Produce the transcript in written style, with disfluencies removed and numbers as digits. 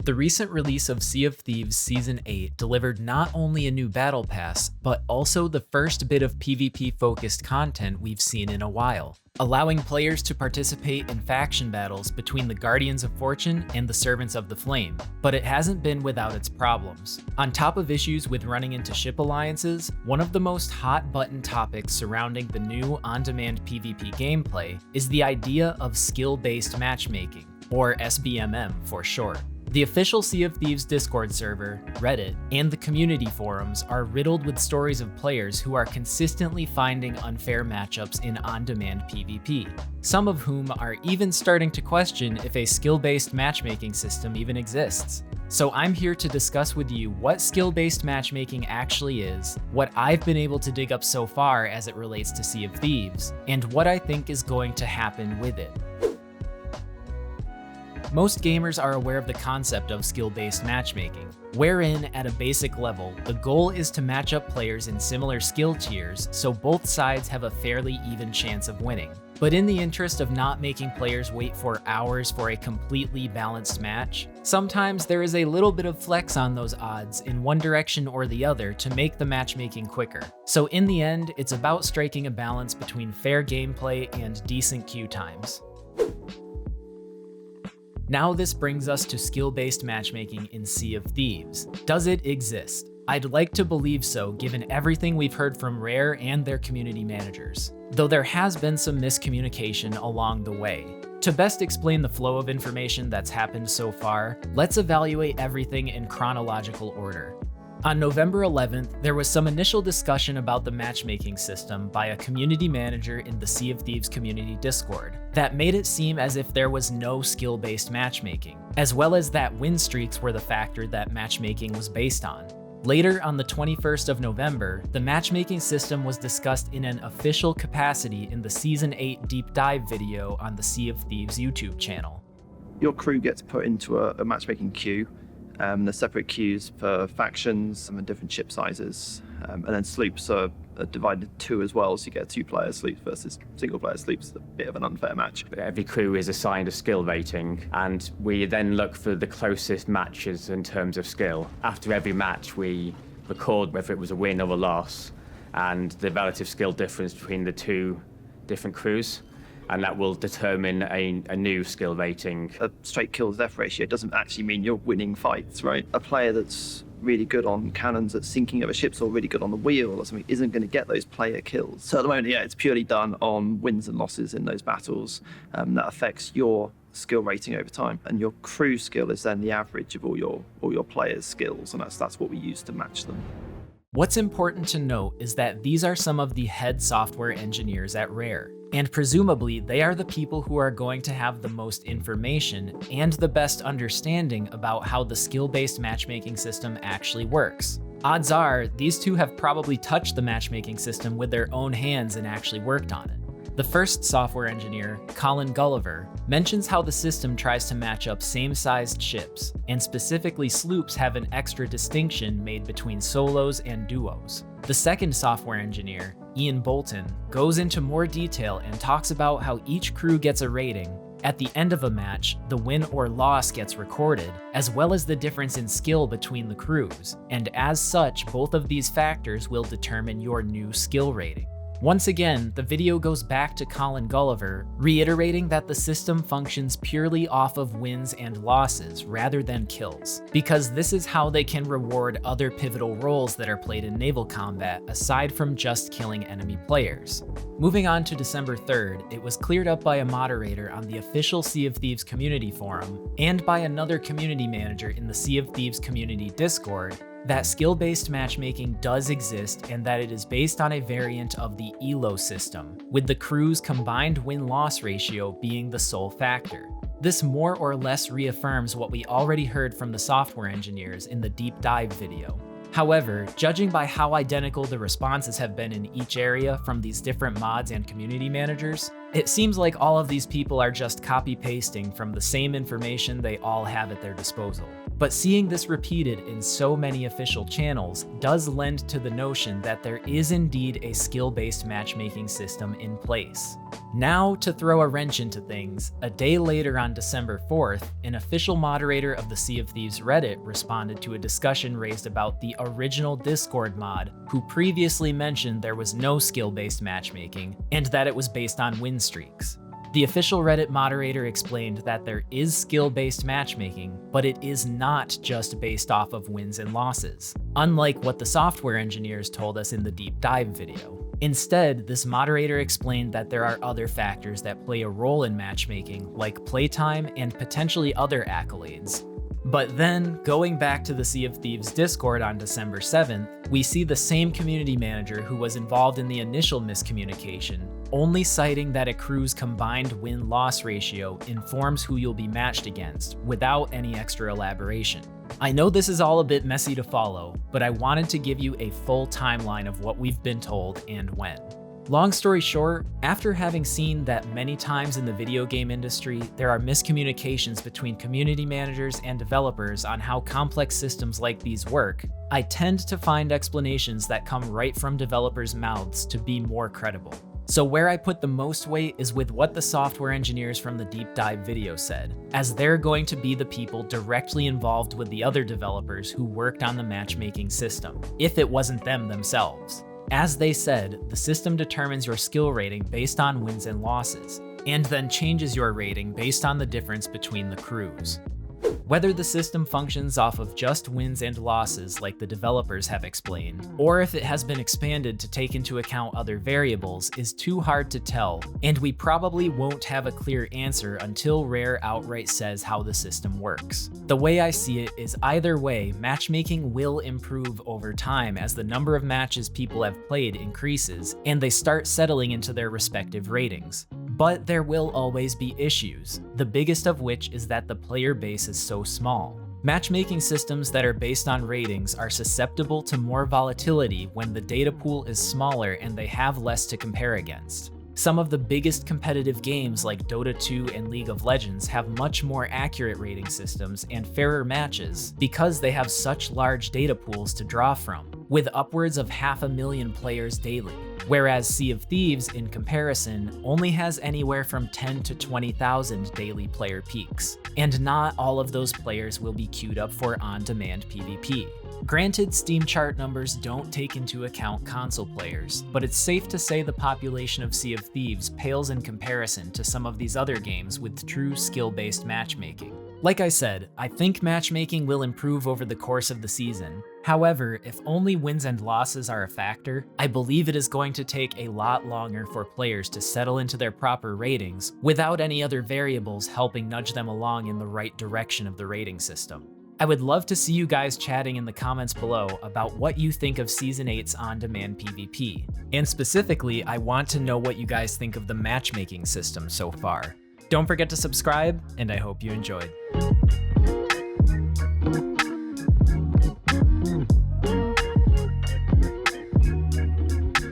The recent release of Sea of Thieves Season 8 delivered not only a new battle pass, but also the first bit of PvP-focused content we've seen in a while, allowing players to participate in faction battles between the Guardians of Fortune and the Servants of the Flame. But it hasn't been without its problems. On top of issues with running into ship alliances, one of the most hot-button topics surrounding the new on-demand PvP gameplay is the idea of skill-based matchmaking, or SBMM for short. The official Sea of Thieves Discord server, Reddit, and the community forums are riddled with stories of players who are consistently finding unfair matchups in on-demand PvP, some of whom are even starting to question if a skill-based matchmaking system even exists. So I'm here to discuss with you what skill-based matchmaking actually is, what I've been able to dig up so far as it relates to Sea of Thieves, and what I think is going to happen with it. Most gamers are aware of the concept of skill-based matchmaking, wherein, at a basic level, the goal is to match up players in similar skill tiers so both sides have a fairly even chance of winning. But in the interest of not making players wait for hours for a completely balanced match, sometimes there is a little bit of flex on those odds in one direction or the other to make the matchmaking quicker. So in the end, it's about striking a balance between fair gameplay and decent queue times. Now this brings us to skill-based matchmaking in Sea of Thieves. Does it exist? I'd like to believe so, given everything we've heard from Rare and their community managers, though there has been some miscommunication along the way. To best explain the flow of information that's happened so far, let's evaluate everything in chronological order. On November 11th, there was some initial discussion about the matchmaking system by a community manager in the Sea of Thieves community Discord that made it seem as if there was no skill-based matchmaking, as well as that win streaks were the factor that matchmaking was based on. Later, on the 21st of November, the matchmaking system was discussed in an official capacity in the Season 8 deep dive video on the Sea of Thieves YouTube channel. Your crew gets put into a matchmaking queue. There's separate queues for factions and different ship sizes. And then sloops are divided into two as well, so you get two-player sloops versus single-player sloops. It's a bit of an unfair match. Every crew is assigned a skill rating, and we then look for the closest matches in terms of skill. After every match, we record whether it was a win or a loss, and the relative skill difference between the two different crews. And that will determine a new skill rating. A straight kill-to-death ratio doesn't actually mean you're winning fights, right? A player that's really good on cannons at sinking of a ship or really good on the wheel or something isn't going to get those player kills. So at the moment, yeah, it's purely done on wins and losses in those battles. That affects your skill rating over time, and your crew skill is then the average of all your players' skills, and that's what we use to match them. What's important to note is that these are some of the head software engineers at Rare, and presumably they are the people who are going to have the most information and the best understanding about how the skill-based matchmaking system actually works. Odds are, these two have probably touched the matchmaking system with their own hands and actually worked on it. The first software engineer, Colin Gulliver, mentions how the system tries to match up same-sized ships, and specifically sloops have an extra distinction made between solos and duos. The second software engineer, Ian Bolton, goes into more detail and talks about how each crew gets a rating. At the end of a match, the win or loss gets recorded, as well as the difference in skill between the crews, and as such, both of these factors will determine your new skill rating. Once again, the video goes back to Colin Gulliver, reiterating that the system functions purely off of wins and losses rather than kills, because this is how they can reward other pivotal roles that are played in naval combat aside from just killing enemy players. Moving on to December 3rd, it was cleared up by a moderator on the official Sea of Thieves community forum and by another community manager in the Sea of Thieves community Discord that skill-based matchmaking does exist and that it is based on a variant of the ELO system, with the crew's combined win-loss ratio being the sole factor. This more or less reaffirms what we already heard from the software engineers in the deep dive video. However, judging by how identical the responses have been in each area from these different mods and community managers, It seems like all of these people are just copy-pasting from the same information they all have at their disposal. But seeing this repeated in so many official channels does lend to the notion that there is indeed a skill-based matchmaking system in place. Now, to throw a wrench into things, a day later on December 4th, an official moderator of the Sea of Thieves Reddit responded to a discussion raised about the original Discord mod, who previously mentioned there was no skill-based matchmaking, and that it was based on win streaks. The official Reddit moderator explained that there is skill-based matchmaking, but it is not just based off of wins and losses, unlike what the software engineers told us in the deep dive video. Instead, this moderator explained that there are other factors that play a role in matchmaking, like playtime and potentially other accolades. But then, going back to the Sea of Thieves Discord on December 7th, we see the same community manager who was involved in the initial miscommunication, only citing that a crew's combined win-loss ratio informs who you'll be matched against, without any extra elaboration. I know this is all a bit messy to follow, but I wanted to give you a full timeline of what we've been told and when. Long story short, after having seen that many times in the video game industry, there are miscommunications between community managers and developers on how complex systems like these work, I tend to find explanations that come right from developers' mouths to be more credible. So where I put the most weight is with what the software engineers from the deep dive video said, as they're going to be the people directly involved with the other developers who worked on the matchmaking system, if it wasn't them themselves. As they said, the system determines your skill rating based on wins and losses, and then changes your rating based on the difference between the crews. Whether the system functions off of just wins and losses like the developers have explained, or if it has been expanded to take into account other variables is too hard to tell, and we probably won't have a clear answer until Rare outright says how the system works. The way I see it is either way, matchmaking will improve over time as the number of matches people have played increases, and they start settling into their respective ratings. But there will always be issues, the biggest of which is that the player base is so small. Matchmaking systems that are based on ratings are susceptible to more volatility when the data pool is smaller and they have less to compare against. Some of the biggest competitive games like Dota 2 and League of Legends have much more accurate rating systems and fairer matches because they have such large data pools to draw from, with upwards of 500,000 players daily. Whereas Sea of Thieves, in comparison, only has anywhere from 10 to 20,000 daily player peaks, and not all of those players will be queued up for on-demand PvP. Granted, Steam chart numbers don't take into account console players, but it's safe to say the population of Sea of Thieves pales in comparison to some of these other games with true skill-based matchmaking. Like I said, I think matchmaking will improve over the course of the season. However, if only wins and losses are a factor, I believe it is going to take a lot longer for players to settle into their proper ratings without any other variables helping nudge them along in the right direction of the rating system. I would love to see you guys chatting in the comments below about what you think of Season 8's on-demand PvP. And specifically, I want to know what you guys think of the matchmaking system so far. Don't forget to subscribe, and I hope you enjoyed.